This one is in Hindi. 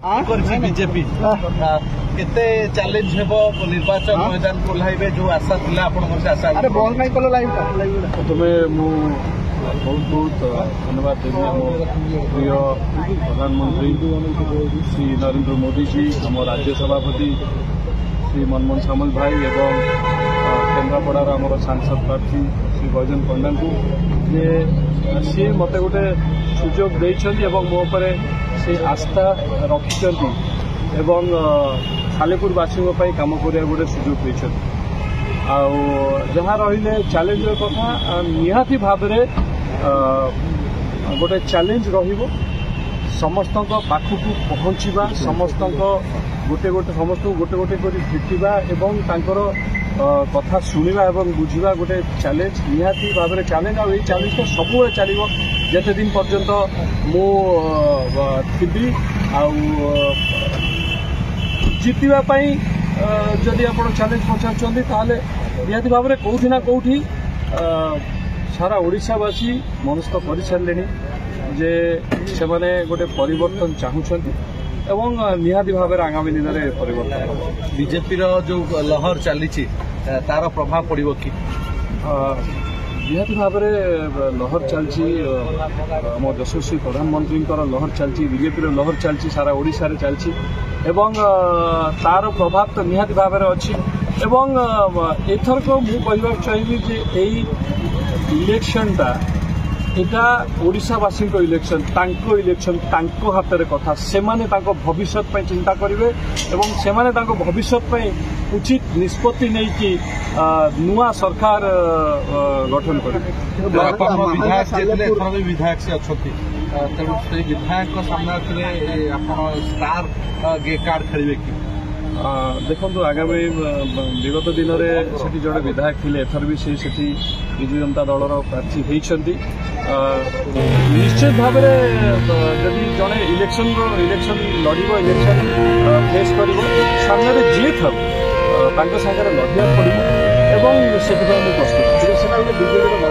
बीजेपी केते चैलेंज हेबो निर्वाचन मैदान को लाइबे जो आशा थिला आपन से आशा अरे बॉल नहीं कलो लाइव तुम्हें मु बहुत बहुत धन्यवाद देवी आम प्रिय प्रधानमंत्री श्री नरेंद्र मोदी जी आम राज्य सभापति श्री मनमोहन सामल भाई एवं केन्द्रापड़ार आम सांसद प्रार्थी श्री बैजयंत पंडा को जे सी मत गोटे सुजोग देइछन्ती एवं मो पर से आस्था रखिछन्ती एवं सालेपुरवासी काम करिया गोटे सुजोग देइछन्ती जहाँ रहिले चैलेंज कथा निहाती भाव गोटे चैलेंज रहिबो समस्त पाखक पहुंचवा समस्त गोटे गोटे समस्त गोटे गोटे कर भेटा एवं तांकर कथा शुणा एवं बुझा गोटे चैलेंज निहाती भाव चैलेंज आ चैलेंज तो सब चलो जिते दिन पर्यंत मु थी जीतवाई जदि आप चैलेंज पचार ताले निहाती भाव में कौटी ना कौटी सारा ओडिशावासी मनस्थ कर सारे जे से गोटे परिवर्तन चाहूँगी एवं निहाती भाव में आगामी दिन में परिवर्तन बीजेपी जो लहर चली तार प्रभाव पड़ो कि निहाती भाव में लहर चलती आम यशस्वी प्रधानमंत्री लहर चलती बीजेपी लहर चलती सारा ओडिशा रे चलती एवं तार प्रभाव तो निहाती भाव में अच्छी एवं एथरक मु कहवा चाहिए जे यही इलेक्शनटा एटा ओडिशावासी इलेक्शन तांको इलेक्शन तांको हाथ में कथा से भविष्य चिंता करेंगे एवं से भविष्य उचित निष्पत्ति नहीं कि नुआ सरकार गठन करेंगे विधायक से अच्छा तेणु से विधायक सामने स्टार कार्ड खेलिए कि देखो आगामी विगत दिन में से जड़े विधायक थे एथर भी से विजु जनता दलर प्रार्थी होती निश्चित भाव जदि जड़े इलेक्शन लड़ इलेक्शन फेस कर सामने जी था सागर लड़िया पड़ो एवं से प्रस्तुत बीजेपी